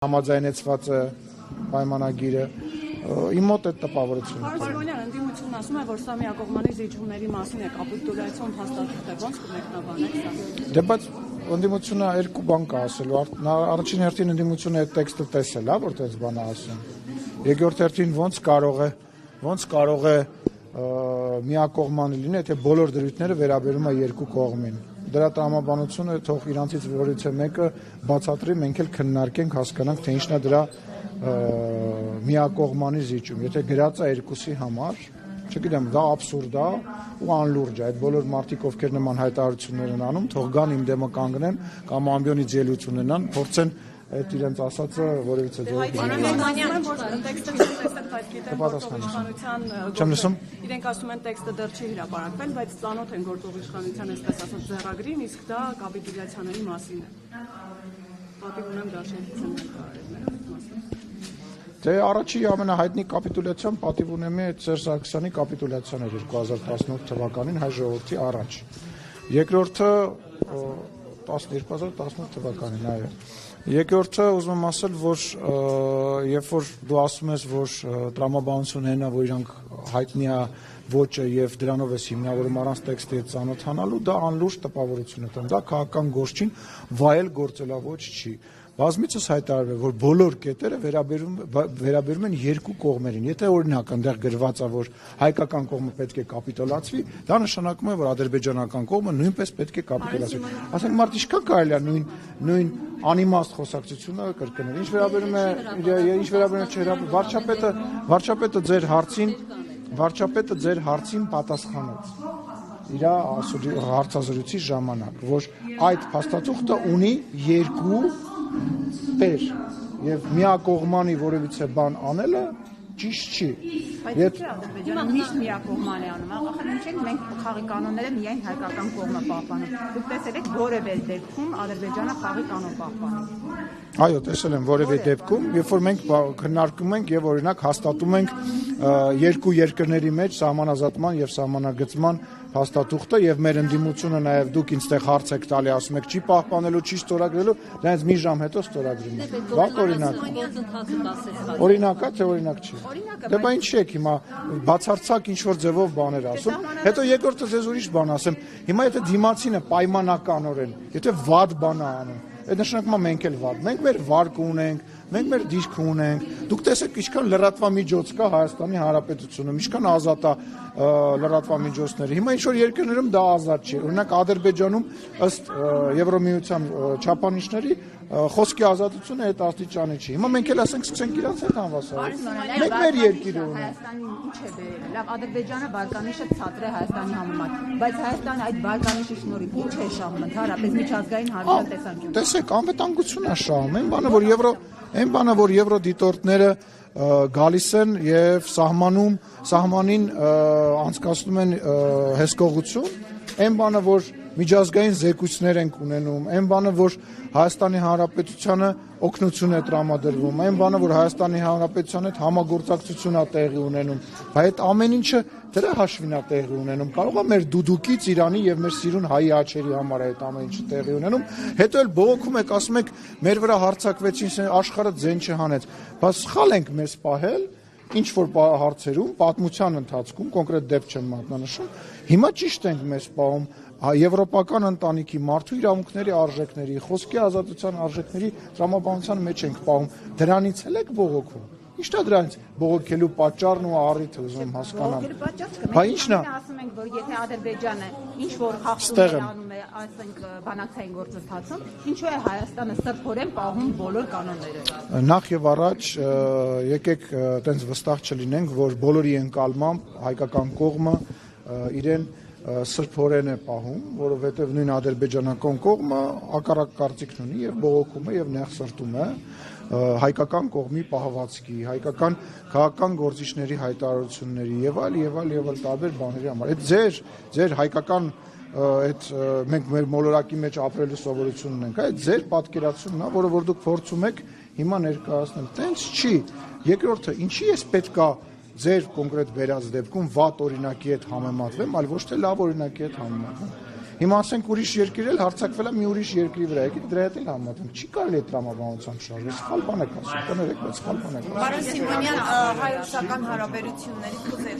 Համաձայնեցված է պայմանագիրը, իմ մոտ է տպավորությունը։ Պարզաբանյան ընդդիմությունն ասում է, որ սա միակողմանի զիջումների մասին է, կապիտուլյացիոն հաստատվում է, ոնց կմեկնաբանեք սա։ Դե բայց ընդդիմությունը երկու բան կա ասելու, առաջին հերթին ընդդիմությունը այդ տեքստը տեսել է, որ այդպես բան է ասում։ Երկրորդ հերթին ոնց կարող է միակողմանի լինի, եթե բոլոր դրույթները վերաբերում է երկու կողմին։ Դրա տրամաբանությունը թող իրանցից որից է մեկը բացատրի, մենք էլ քննարկենք, հասկանանք, թե ինչն է դրա միակողմանի զիջում։ Եթե գրած է երկուսի համար, չգիտեմ, դա աբսուրդ է ու անլուրջ է։ Այդ բոլոր մարդիկ, ովքեր նման հայտարարություններ են անում, թող գան իմ դեմը կանգնեն կամ ամբիոնից ելույթ ունենան, փորձեն այդ իրենց ասածը որևիցե ձևով։ Իրենք ասում են տեքստը դեռ չի հրապարակվել, բայց ծանոթ են գործող իշխանության այսպես ասած ձեռագրին, իսկ դա կապիտուլյացիաների մասին է։ Պատիվ ունեմ դաշնակցության մասին։ Դե առաջի ամենահայտնի կապիտուլյացիան պատիվ ունեմ է Սերժ Սարգսյանի կապիտուլյացիան էր 2018 թվականին հայ ժողովրդի առաջ։ Երկրորդը 2018 թվականին, այո։ Երկրորդը ուզում եմ ասել, որ երբ որ դու ասում ես, որ տրամաբանությունն է, որ իրանք հայտնի է ոճը եւ դրանով է հիմնավորում առանց տեքստի հետ ծանոթանալու, դա անլուրջ տպավորություն է տալիս։ Դա քաղաքական գործին վայել գործելավոճ չի։ Բազմիցս հայտարարվել, որ բոլոր կետերը վերաբերում են երկու կողմերին։ Եթե օրինակ այնտեղ գրված է, որ հայկական կողմը պետք է կապիտուլացվի, դա նշանակում է, որ ադրբեջանական կողմը նույնպես պետք է կապիտուլացվի։ Ասենք մարդ ինչքան կարելի է նույն անիմաստ խոսակցությունը կրկնել։ Ինչ վերաբերում է վարչապետը ձեր հարցին պատասխանեց իր հարցազրույցի ժամանակ, որ այդ փաստաթուղթը ունի երկու տեր եւ միակողմանի որևիցե բան անելը ճիշտ չի։ Բայց Ադրբեջանը միշտ միակողմանի անում, ախր ինչենք մենք խաղի կանոնները միայն հայկական կողմը պահպանում։ Դուք տեսել եք որևէ դեպքում Ադրբեջանը խաղի կանոն պահպանում։ Այո, տեսել եմ որևէ դեպքում, երբ որ մենք քննարկում ենք եւ օրինակ հաստատում ենք երկու երկրների մեջ սահմանազատման եւ սահմանագծման հաստատուղթը եւ մեր ընդդիմությունը նաեւ դուք ինձ հարց եք տալի, ասում եք չի պահպանելու, չի ստորագրելու, դրանից մի ժամ հետո ստորագրում եք։ Բաց օրինակ է, թե օրինակ չի։ Դե բա ինչի եք հիմա բացարձակ ինչ որ ձևով բաներ ասում, հետո երկրորդը ձեզ ուրիշ բան ասեմ։ Հիմա եթե դիմացինը պայմանականորեն, եթե վատ բան է անում, այդ նշանակում է մենք էլ վատ։ Մենք մեր վարկը ունենք, մենք մեր դիրքը ունենք։ Դուք տեսեք ինչքան լրատվամիջոց կա Հայաստանի Հանրապետությունում, ինչքան ազատ է լրատվամիջոցները։ Հիմա ինչ որ երկրներում դա ազատ չի։ Օրինակ Ադրբեջանում ըստ Եվրոմիության չափանիշների խոսքի ազատությունը այդ աստիճանի չի։ Հիմա մենք էլ ասենք սկսենք իրանց հետ անվասայել։ Մենք մեր երկիրը ունենք։ Հայաստանի ինչ է բերել։ Լավ, Ադրբեջանը վարկանիշը ցածր է Հայաստանի համեմատ, բայց Հայաստանը այդ վարկանիշի շնորհիվ ինչ է շահում ընդհանրապես միջազգային հարցի տեսանկյունից։ Տեսեք, անվտանգություն է շահում, այն բանը, որ եվրոդիտորդները գալիս են եւ սահմանին անցկացնում են հսկողություն, այն բանը, որ միջազգային զեկույցներ ենք ունենում, այն բանը, որ Հայաստանի Հանրապետությանը օգնություն է տրամադրվում, այն բանը, որ Հայաստանի Հանրապետության հետ համագործակցություն է տեղի ունենում, բայց այդ ամեն ինչը դրա հաշվին է տեղի ունենում։ Կարող է մեր դուդուկից Իրանի եւ մեր սիրուն հայի աչերի համար այդ ամեն ինչը տեղի ունենում, հետո էլ բողոքում եք, ասում եք մեր վրա հարձակվեցին, աշխարհը ձեն չհանեց, բայց սխալ ենք մեզ պահել ինչ որ հարցերում, պատմության ընթացքում, կոնկրետ դեպք չեմ մատնանշում, հիմա ճիշտ ենք մեզ պահում եվրոպական ընտանիքի մարդու իրավունքների արժեքների, խոսքի ազատության արժեքների տրամաբանության մեջ ենք պահում, դրանից էլ եք բողոքում։ Ի՞նչն է դրանից բողոքելու պատճառն ու առիթը, ուզում եմ հասկանալ։ Բա ի՞նչն է։ Ասում ենք, որ եթե Ադրբեջանը ինչ որ խախտումներ անում է, ասենք բանակցային գործընթացում, ինչու է Հայաստանը սրբորեն պահում բոլոր կանոնները։ Նախ եւ առաջ եկեք այտենց վստահ չլինենք, որ բոլորի ընկալմամբ հայկական կողմը իրեն սրբորեն է պահում, որովհետև նույն ադրբեջանական կողմը հակառակ կարծիքն ունի եւ բողոքում է եւ նեղ սրտում է հայկական կողմի պահվածքի, հայկական քաղաքական գործիչների հայտարարությունների եւ այլ տարբեր բաների համար։ Այդ ձեր հայկական այդ մենք մեր մոլորակի մեջ ապրելու սովորություն ունենք, այդ ձեր պատկերացումն է, որը որ դուք փորձում եք հիմա ներկայացնել։ Տենց չի։ Երկրորդը, ինչի էս պետքա ձեր կոնկրետ վերած դեպքում վատ օրինակի հետ համեմատվեմ, այլ ոչ թե լավ օրինակի հետ համեմատվեմ։ Հիմա ասենք ուրիշ երկիր էլ հարձակվել է մի ուրիշ երկրի վրա, եկեք դրա հետ էլ համատենք։ Չի կարելի է տրամաբանությամբ շարժել, սխալ բան եք ասում, կներեք, բայց սխալ բան եք ասում։ Պարոն Սիմոնյան, հայ-ռուսական հարաբերություններից խոսել